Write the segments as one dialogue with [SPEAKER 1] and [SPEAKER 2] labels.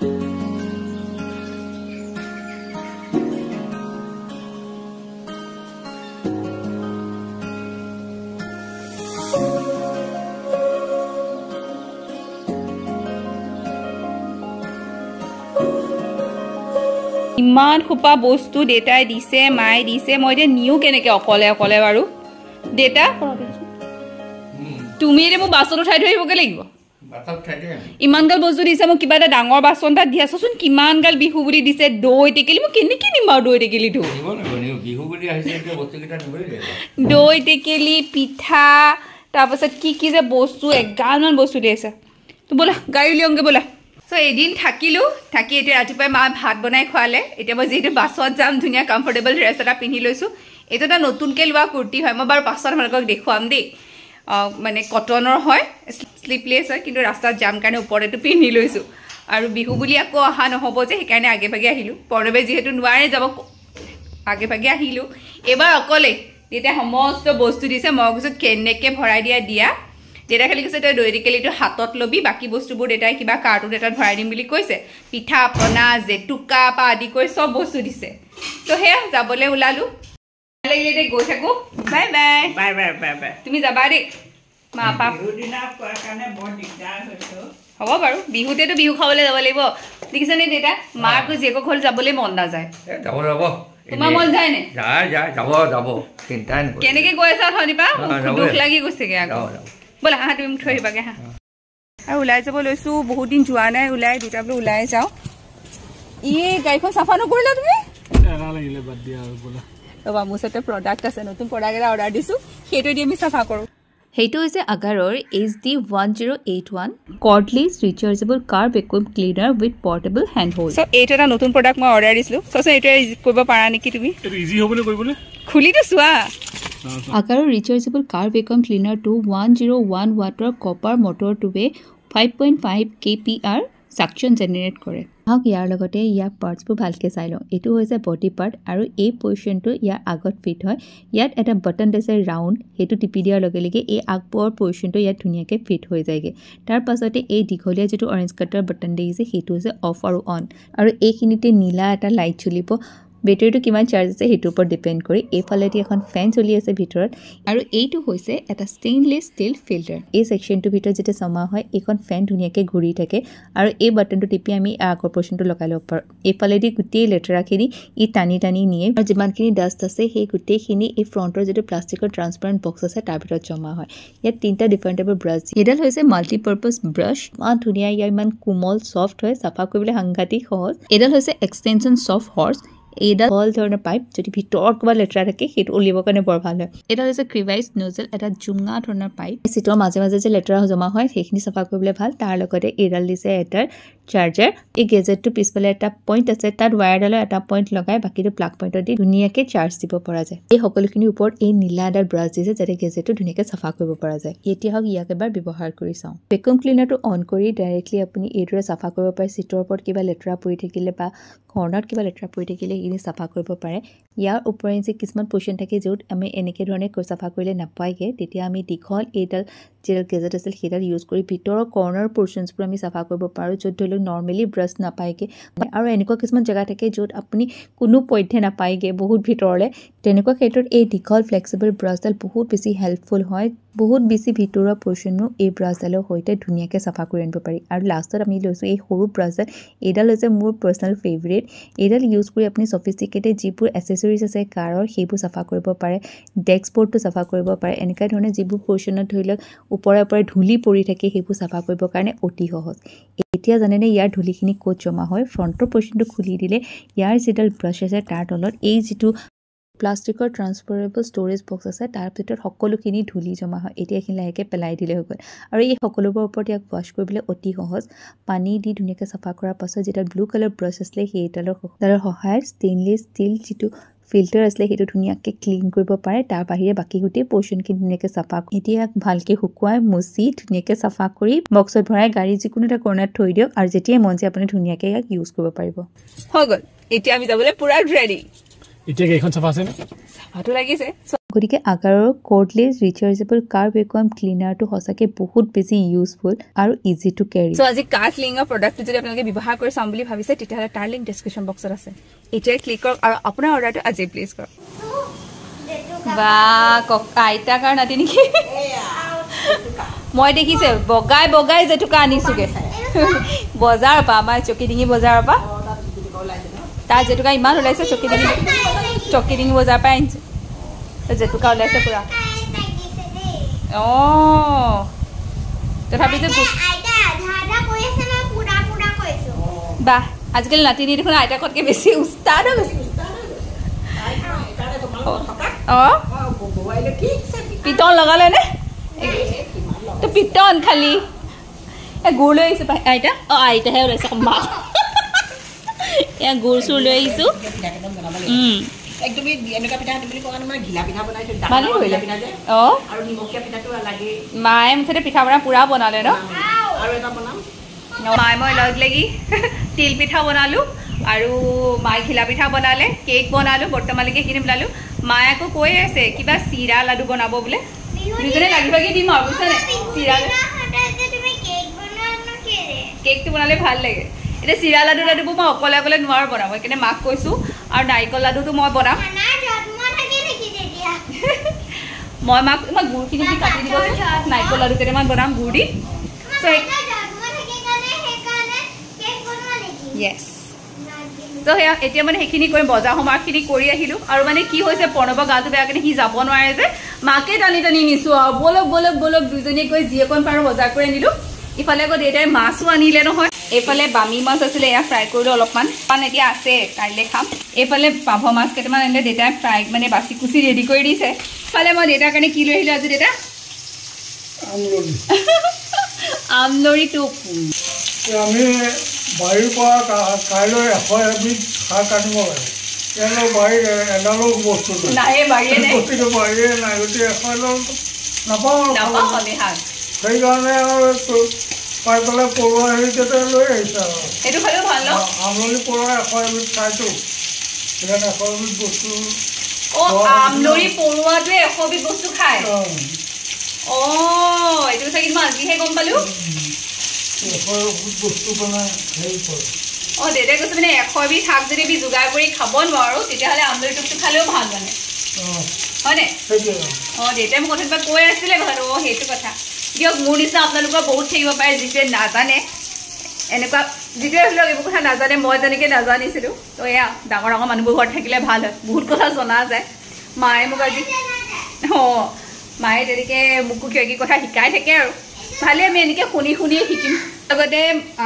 [SPEAKER 1] ইমান খুপা বস্তু দেতাই দিছে মাই দিছে মই যে নিউ কেনেকে অকলে অকলে বাৰু দেতা তুমি যে মোক বাছন উঠাই থৈ আহিবগে লাগিব ইমান গাল বস্তু দিছে মোক কিবা এটা ডাঙৰ বাছন এটা দি আছচোন কিমান গাল বিহু বুলি দিছে দৈ টেকেলি মোক কেনেকে নিম বাৰু দৈ টেকেলিটো
[SPEAKER 2] বিহু বুলি আহিছে এতিয়া বস্তু কেইটা নিবই লাগিব
[SPEAKER 1] দৈ টেকেলি পিঠা তাৰপাছত কি যে বস্তু এগালমান বস্তু দি আছে তো বলা গাড়ী লিয়ংগে বলা সো এদিন থাকিলো থাকি এতিয়া ৰাতিপুৱাই মা ভাত বনাই খোৱালে এতিয়া মই যেহেতু বাছত যাম ধুনীয়া কমফৰ্টেবল ড্ৰেছ এটা পিন্ধি লৈছোঁ এইটো এটা নতুনকৈ লোৱা কুৰ্তি হয় মই বাৰু পাছত আপোনালোকক দেখুৱাম দেই মানে কটনৰ হয় শ্লিপলেছ হয় কিন্তু ৰাস্তাত যাম কাৰণে ওপৰত এইটো পিন্ধি লৈছোঁ আৰু বিহু বুলি আকৌ অহা নহ'ব যে সেইকাৰণে আগে ভাগে আহিলোঁ প্ৰণৱে যিহেতু নোৱাৰে যাব আগে ভাগে আহিলোঁ এইবাৰ অকলে তেতিয়া সমস্ত বস্তু দিছে মই কৈছোঁ কেনেকৈ ভৰাই দিয়া দেউতাই খালি কৈছে তই দৈ টেকেলিটো হাতত ল'বি বাকী বস্তুবোৰ দেউতাই কিবা কাৰ্টুন এটাত ভৰাই দিম বুলি কৈছে পিঠা পনা জেতুকা পৰা আদি কৰি চব বস্তু দিছে তো সেয়া যাবলৈ ওলালোঁ লাগিলে এতিয়া গৈ থাকোঁ bye bye
[SPEAKER 3] bye bye bye bye
[SPEAKER 1] তুমি যাবা দেই মা পাপ
[SPEAKER 3] বিহুদিনা পোৱাৰ কাৰণে বৰ দিগদাৰ হৈছোঁ
[SPEAKER 1] হ'ব বাৰু বিহুতেতো বিহু খাবলৈ যাব লাগিব দেখিছেনে দেউতা মাৰতো জীয়েকৰ ঘৰত যাবলৈ মন নাযায়
[SPEAKER 2] যাব যাব
[SPEAKER 1] তোমাৰ মন যায়নে
[SPEAKER 2] যাব চিন্তাই নকৰিবা
[SPEAKER 1] কেনেকৈ গৈ আছা ধনীপা দুখ লাগি গৈছেগৈ আকৌ ব'লা হা তুমি থৈ আহিবাগে হা আৰু ওলাই যাব লৈছোঁ বহুত দিন যোৱা নাই ওলাই দুটা বোলো ওলাই যাওঁ গাড়ীখন চাফা নকৰিলা তুমি ৰ'বা মোৰ ওচৰতে প্ৰডাক্ট আছে নতুন প্ৰডাক্ট এটা অৰ্ডাৰ দিছোঁ সেইটো দি আমি চাফা কৰোঁ সেইটো হৈছে আগাৰৰ HD1081 cordless rechargeable car vacuum cleaner with portable handheld so' এইটো এটা নতুন প্ৰডাক্ট মই অৰ্ডাৰ দিছিলোঁ চোৱাচোন এইটো কৰিব পাৰা নেকি তুমি
[SPEAKER 4] ইজি হ'বনে কৰিবলৈ
[SPEAKER 1] খুলিটো চোৱা আগাৰৰ rechargeable car vacuum ক্লিনাৰটো 101 ৱাটৰ copper motor টোৱে 5.5 kPr সাকশন জেনেৰেট কৰে আহক ইয়াৰ লগতে ইয়াৰ পাৰ্টছবোৰ ভালকৈ চাই লওঁ এইটো হৈছে বডি পাৰ্ট আৰু এই পজিশ্যনটো ইয়াৰ আগত ফিট হয় ইয়াত এটা বাটন দিছে ৰাউণ্ড সেইটো টিপি দিয়াৰ লগে লগে এই আগৰ পজিশ্যনটো ইয়াত ধুনীয়াকৈ ফিট হৈ যায়গৈ তাৰ পাছতে এই দীঘলীয়া যিটো অৰেঞ্জ কাটাৰ বাটন দিছে সেইটো হৈছে অফ আৰু অন আৰু এইখিনিতে নীলা এটা লাইট জ্বলিব বেটাৰীটো কিমান চাৰ্জ আছে সেইটোৰ ওপৰত ডিপেণ্ড কৰি এইফালেদি এখন ফেন চলি আছে ভিতৰত আৰু এইটো হৈছে এটা ষ্টেইনলেছ ষ্টিল ফিল্টাৰ এই ছেকশ্যনটোৰ ভিতৰত যেতিয়া জমা হয় এইখন ফেন ধুনীয়াকৈ ঘূৰি থাকে আৰু এই বাটনটো টিপি আমি আগৰ পৰ্চনটো লগাই ল'ব পাৰোঁ এইফালেদি গোটেই লেতেৰাখিনি ই টানি নিয়ে আৰু যিমানখিনি ডাষ্ট আছে সেই গোটেইখিনি এই ফ্ৰণ্টৰ যিটো প্লাষ্টিকৰ ট্ৰান্সপাৰেণ্ট বক্স আছে তাৰ ভিতৰত জমা হয় ইয়াত তিনিটা ডিফাৰেণ্ট টাইপৰ ব্ৰাছ এইডাল হৈছে মাল্টিপাৰ্পাছ ব্ৰাছ ইমান ধুনীয়া ইয়াৰ ইমান কোমল ছফ্ট হয় চাফা কৰিবলৈ সাংঘাতিক সহজ এইডাল হৈছে এক্সটেনশ্যন ছফ্ট হৰ্চ এইডাল হল ধৰণৰ পাইপ যদি ভিতৰত কিবা লেতেৰা থাকে সেইটো উলিয়াবৰ কাৰণে বৰ ভাল হয় এইডাল হৈছে ক্ৰিভাইজ নজেল এটা জুঙা ধৰণৰ পাইপ চিটৰ মাজে মাজে যে লেতেৰা জমা হয় সেইখিনি চাফা কৰিবলৈ ভাল তাৰ লগতে এইডাল দিছে এটাৰ চাৰ্জাৰ এই গেজেটটো পিছফালে এটা পইণ্ট আছে তাত ৱায়াৰডালৰ এটা পইণ্ট লগাই বাকীটো প্লাগ পইণ্টত দি ধুনীয়াকৈ চাৰ্জ দিব পৰা যায় এই সকলোখিনিৰ ওপৰত এই নীলা এডাল ব্ৰাছ দিছে যাতে গেজেটটো ধুনীয়াকৈ চাফা কৰিব পৰা যায় এতিয়া হওক ইয়াক এবাৰ ব্যৱহাৰ কৰি চাওঁ ভেকুৱাম ক্লিনাৰটো অন কৰি ডাইৰেক্টলি আপুনি এইদৰে চাফা কৰিব পাৰে চিটৰ ওপৰত কিবা লেতেৰা পৰি থাকিলে বা কৰ্ণাৰত কিবা লেতেৰা পৰি থাকিলে এইখিনি চাফা কৰিব পাৰে ইয়াৰ ওপৰে যে কিছুমান পজিশ্যন থাকে য'ত আমি এনেকৈ ধৰণে চাফা কৰিলে নাপায়গৈ তেতিয়া আমি দীঘল এইডাল যিডাল গেজেট আছিল সেইডাল ইউজ কৰি ভিতৰৰ কৰ্ণাৰ পৰ্চনছবোৰ আমি চাফা কৰিব পাৰোঁ য'ত ধৰি লওক নৰ্মেলি ব্ৰাছ নাপায়গৈ আৰু এনেকুৱা কিছুমান জেগা থাকে য'ত আপুনি কোনো পধ্যে নাপায়গৈ বহুত ভিতৰলৈ তেনেকুৱা ক্ষেত্ৰত এই দীঘল ফ্লেক্সিবল ব্ৰাছডাল বহুত বেছি হেল্পফুল হয় বহুত বেছি ভিতৰুৱা পৰ্চনো এই ব্ৰাছডালৰ সৈতে ধুনীয়াকৈ চাফা কৰি আনিব পাৰি আৰু লাষ্টত আমি লৈছোঁ এই সৰু ব্ৰাছডাল এইডাল হৈছে মোৰ পাৰ্চনেল ফেভৰেট এইডাল ইউজ কৰি আপুনি চফিষ্টিকেটেড যিবোৰ এচেচৰিজ আছে কাৰৰ সেইবোৰ চাফা কৰিব পাৰে ডেস্কবৰ্ডটো চাফা কৰিব পাৰে এনেকুৱা ধৰণে যিবোৰ পৰ্চনত ধৰি লওক ওপৰে ধূলি পৰি থাকে সেইবোৰ চাফা কৰিবৰ কাৰণে অতি সহজ এতিয়া জানেনে ইয়াৰ ধূলিখিনি ক'ত জমা হয় ফ্ৰণ্টৰ পৰ্চনটো খুলি দিলে ইয়াৰ যিডাল ব্ৰাছ আছে তাৰ তলত এই যিটো প্লাষ্টিকৰ ট্ৰান্সফাৰেবল ষ্ট'ৰেজ বক্স আছে তাৰ ভিতৰত সকলোখিনি ধূলি জমা হয় এতিয়া এইখিনি লাহেকৈ পেলাই দিলে হৈ গ'ল আৰু এই সকলোবোৰৰ ওপৰত ইয়াক ৱাশ্ব কৰিবলৈ অতি সহজ পানী দি ধুনীয়াকৈ চাফা কৰাৰ পাছত যিডাল ব্লু কালাৰ ব্ৰাছ আছিলে সেইডালৰ সহায়ত ষ্টেইনলেছ ষ্টিল যিটো ফিল্টাৰ আছিলে সেইটো ধুনীয়াকৈ ক্লিন কৰিব পাৰে তাৰ বাহিৰে বাকী গোটেই পৰ্চনখিনি ধুনীয়াকৈ চাফা এতিয়া ইয়াক ভালকৈ শুকুৱাই মুচি ধুনীয়াকৈ চাফা কৰি বক্সত ভৰাই গাড়ী যিকোনো এটা কৰ্ণাৰত থৈ দিয়ক আৰু যেতিয়াই মন যায় আপুনি ধুনীয়াকৈ ইয়াক ইউজ কৰিব পাৰিব হৈ গ'ল এতিয়া আমি যাবলৈ পুৰা ৰেডি
[SPEAKER 4] এতিয়া এইখন চাফা আছে নে
[SPEAKER 1] চাফাটো লাগিছে গতিকে আকাৰৰ কৰ্ডলেছ ৰিচাৰ্জেবল কাৰ ভেকুৱাম ক্লিনাৰটো সঁচাকৈ বহুত বেছি ইউজফুল আৰু ইজি টু কেৰি চ' আজি কাৰ ক্লিনাৰ প্ৰডাক্টটো যদি আপোনালোকে ব্যৱহাৰ কৰি চাম বুলি ভাবিছে তেতিয়াহ'লে তাৰ লিংক ডেছক্ৰিপশ্যন বক্সত আছে এতিয়াই ক্লিক কৰক আৰু আপোনাৰ অৰ্ডাৰটো আজি প্লেচ কৰক বা আইতা কাৰ নাতি নেকি মই দেখিছে বগাই বগাই জেতুকা আনিছোগে বজাৰৰ পৰা আমাৰ চকিডিঙি বজাৰৰ পৰা তাৰ জেতুকা ইমান ওলাইছে চকিডিঙি বজাৰৰ পৰা আনিছে জেতুকা ওলাইছে পুৰা অঁ তথাপিতো বাহ আজিকালি নাতিনি দেখোন আইতাকতকৈ বেছি উস্তাদ হৈ গৈছে অঁ পিতন লগালে নে তো পিতন খালি গুড় লৈ আহিছোঁ আইতা অঁ আইতাহে ওলাইছে মা এয়া গুড় চুৰ লৈ আহিছোঁ মায়ে মুঠতে পিঠা পনা পুৰা বনালে ন মায়ে মই লগ লাগি তিল পিঠা বনালোঁ আৰু মায়ে ঘিলা পিঠা বনালে কেক বনালোঁ বৰ্তমানলৈকে সেইখিনি বনালোঁ মায়ে আকৌ কৈ আছে কিবা চিৰা লাডু বনাব বোলে দুজনে লাগি ভাগি দিম আৰু বুজিছানে চিৰা কেকটো বনালে ভাল লাগে এতিয়া চিৰা লাডুবোৰ মই অকলে অকলে নোৱাৰোঁ বনাব সেইকাৰণে মাক কৈছোঁ আৰু নাৰিকল লাডুটো মই বনাম মই মাক গুড়খিনি দি কাটি দিব নাৰিকল লাডু কেইটামান বনাম গুড় দি য়েছ চ' সেয়া এতিয়া মানে সেইখিনি কৰিম বজাৰ সমাৰখিনি কৰি আহিলোঁ আৰু মানে কি হৈছে প্ৰণৱৰ গাটো বেয়া কাৰণে সি যাব নোৱাৰে যে মাকে টানি টানি নিছোঁ আৰু বলক বলক বলক দুজনীয়ে গৈ যি অকণ পাৰোঁ বজাৰ কৰি আনিলোঁ ইফালে আকৌ দেউতাই মাছো আনিলে নহয় এইফালে বামী মাছ আছিলে এয়া ফ্ৰাই কৰিলোঁ অলপমান এতিয়া আছে কাইলৈ খাম এইফালে পাভ মাছ কেইটামান আনিলে দেউতাই ফ্ৰাই মানে বাচি কুচি ৰেডি কৰি দিছে ইফালে মই দেউতাৰ কাৰণে কি লৈ আহিলোঁ আজি দেউতা আমলৰি টোপ
[SPEAKER 4] আমি বাৰীৰ পৰা কাইলৈ 100 এবিধ শাক আনিব লাগে ইয়ালৈ বাৰীত এডালো বস্তু
[SPEAKER 1] নাই
[SPEAKER 4] বস্তুটো বাৰীয়ে নাই গতিকে 100 এডাল নাপাওঁ সেইকাৰণে আৰু পাই পেলাই পৰুৱা হেৰিতে লৈ আহিছে আৰু
[SPEAKER 1] এইটো খালেও ভাল ন
[SPEAKER 4] আমলৰি পৰুৱা 100 এবিধ খাইছোঁ সেইকাৰণে 100 এবিধ বস্তু
[SPEAKER 1] আমলৰি পৰুৱাটোৱে 100 বিধ বস্তু খায় অঁ এইটো চাগে মই আজিহে গম পালোঁ
[SPEAKER 4] বস্তু বনাই হেৰি কৰে
[SPEAKER 1] অঁ দেউতাই কৈছে মানে 100 বিধ শাক যদি আমি যোগাৰ কৰি খাব নোৱাৰোঁ তেতিয়াহ'লে আমলৰি টোপটো খালেও ভাল মানে হয়নে অঁ দেউতাই মোক কথা কিবা কৈ আছিলে কথাটো অঁ সেইটো কথা দিয়ক মোৰ নিচিনা আপোনালোকৰ বহুত থাকিব পাৰে যিটোৱে নাজানে এনেকুৱা যিটোৱে ধৰি লওক এইবোৰ কথা নাজানে মই যেনেকৈ নাজানিছিলোঁ তো এয়া ডাঙৰ ডাঙৰ মানুহবোৰ ঘৰত থাকিলে ভাল হয় বহুত কথা জনা যায় মায়ে মোক আজি অঁ মায়ে তেনেকৈ মোকো কিবা কিবি কথা শিকাই থাকে আৰু ভালেই আমি এনেকৈ শুনি শুনিয়ে শিকিম লগতে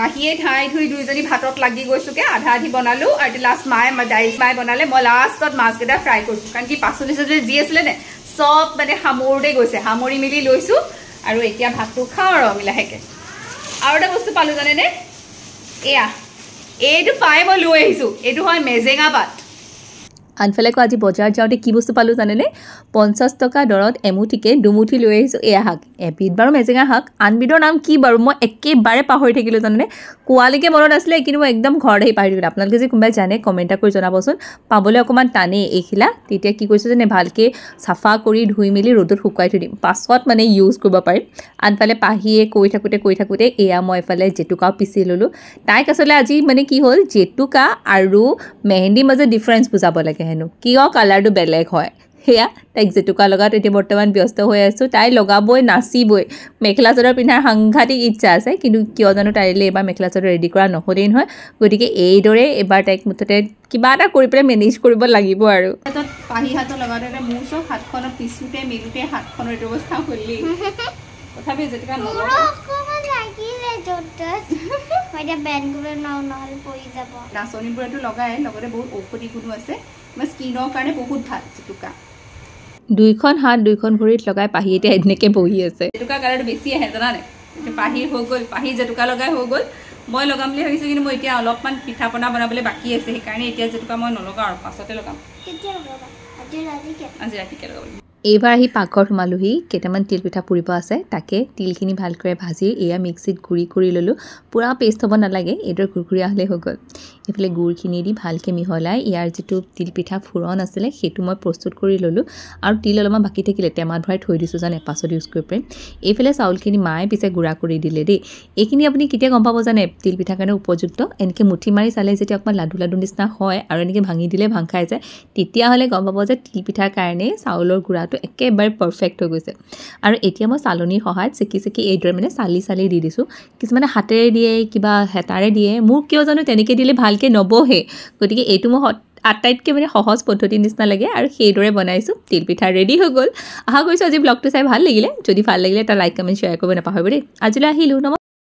[SPEAKER 1] আহিয়ে ঠাই ধুই দুইজনী ভাতত লাগি গৈছোঁগৈ আধা আধি বনালোঁ আৰু লাষ্ট দাইল মায়ে বনালে মই লাষ্টত মাছকেইটা ফ্ৰাই কৰিছোঁ কাৰণ কি পাচলি চাচলি যি আছিলে নে চব মানে সামৰোঁতে গৈছে সামৰি মেলি লৈছোঁ আৰু এতিয়া ভাতটো খাওঁ আৰু আমি লাহেকৈ আৰু এটা বস্তু পালোঁ জানেনে এয়া এইটো পাই মই লৈ আহিছোঁ এইটো হয় মেজেঙা পাত আনফালে আকৌ আজি বজাৰত যাওঁতে কি বস্তু পালোঁ জানেনে 50 টকা দৰত এমুঠিকে দুমুঠি লৈ আহিছোঁ এয়া শাক এবিধ বাৰু মেজেঙা শাক আনবিধৰ নাম কি বাৰু মই একেবাৰে পাহৰি থাকিলোঁ জানেনে কোৱালৈকে মনত আছিলে কিন্তু মই একদম ঘৰত আহি পাহৰি থাকিলোঁ আপোনালোকে যদি কোনোবাই জানে কমেণ্ট কৰি জনাবচোন পাবলৈ অকণমান টানেই এইখিলা তেতিয়া কি কৈছোঁ জানে ভালকৈ চাফা কৰি ধুই মেলি ৰ'দত শুকুৱাই থৈ দিম পাছত মানে ইউজ কৰিব পাৰিম আনফালে পাহিয়ে কৈ থাকোঁতে এয়া মই এফালে জেতুকাও পিচি ল'লোঁ তাইক আচলতে আজি মানে কি হ'ল জেতুকা আৰু মেহেন্দিৰ মাজত ডিফাৰেঞ্চ বুজাব লাগে হেনো কিয় কালাৰটো বেলেগ হয় সেয়া তাইক জেতুকা লগাত এতিয়া বৰ্তমান ব্যস্ত হৈ আছোঁ তাই লগাবই নাচিবই মেখেলা চাদৰ পিন্ধাৰ সাংঘাতিক ইচ্ছা আছে কিন্তু কিয় জানো তাইলৈ এবাৰ মেখেলা চাদৰ ৰেডি কৰা নহ'লেই নহয় গতিকে এইদৰে এবাৰ তাইক মুঠতে কিবা এটা কৰি পেলাই মেনেজ কৰিব লাগিব আৰু পাহি হাতত লগাওঁতে মোৰ চব হাতখনত পিছোঁতে মেলোঁতে হাতখনৰ এইটো অৱস্থা হ'লেই তথাপি জেতুকা নাচনীবোৰেতো লগাই লগতে বহুত ঔষধি গুণো আছে আমাৰ স্কিনৰ কাৰণে বহুত ভাল জেতুকা দুইখন হাত দুইখন ভৰিত লগাই পাহি এতিয়া এনেকৈ বহি আছে জেতুকা কালাৰটো বেছি আহে জানানে পাহি হৈ গ'ল পাহি জেতুকা লগাই হৈ গ'ল মই লগাম বুলি ভাবিছোঁ কিন্তু মই এতিয়া অলপমান পিঠা পনা বনাবলৈ বাকী আছে সেইকাৰণে এতিয়া জেতুকা মই নলগাওঁ আৰু পাছতে লগাম আজি ৰাতিকৈ লগাব এইবাৰ আহি পাকঘৰত সোমালোহি কেইটামান তিল পিঠা পুৰিব আছে তাকে তিলখিনি ভালকৈ ভাজি এয়া মিক্সিত গুড়ি কৰি ল'লোঁ পূৰা পেষ্ট হ'ব নালাগে এইদৰে ঘুৰঘুৰীয়া হ'লে হৈ গ'ল এইফালে গুড়খিনি দি ভালকৈ মিহলাই ইয়াৰ যিটো তিলপিঠা ফুৰণ আছিলে সেইটো মই প্ৰস্তুত কৰি ল'লোঁ আৰু তিল অলপমান বাকী থাকিলে টেমাত ভৰাই থৈ দিছোঁ জানে পাছত ইউজ কৰিব পাৰিম এইফালে চাউলখিনি মায়ে পিছে গুড়া কৰি দিলে দেই এইখিনি আপুনি কেতিয়া গম পাব জানে তিলপিঠাৰ কাৰণে উপযুক্ত এনেকৈ মুঠি মাৰি চালে যেতিয়া অকণমান লাডু লাডু নিচিনা হয় আৰু এনেকৈ ভাঙি দিলে ভাং খাই যায় তেতিয়াহ'লে গম পাব যে তিলপিঠাৰ কাৰণে চাউলৰ গুড়াটো একেবাৰে পাৰফেক্ট হৈ গৈছে আৰু এতিয়া মই চালনীৰ সহায়ত চেকি চেকি এইদৰে মানে চালি দি দিছোঁ কিছুমানে হাতেৰে দিয়ে কিবা হেতাৰে দিয়ে মোৰ কিয় জানো তেনেকৈ দিলে ভালকৈ নবহে গতিকে এইটো মই আটাইতকৈ মানে সহজ পদ্ধতিৰ নিচিনা লাগে আৰু সেইদৰে বনাইছোঁ তিলপিঠা ৰেডি হৈ গ'ল আশা কৰিছোঁ আজি ব্লগটো চাই ভাল লাগিলে যদি ভাল লাগিলে এটা লাইক কমেণ্ট শ্বেয়াৰ কৰিব নাপাহৰিব দেই আজিলৈ আহিলোঁ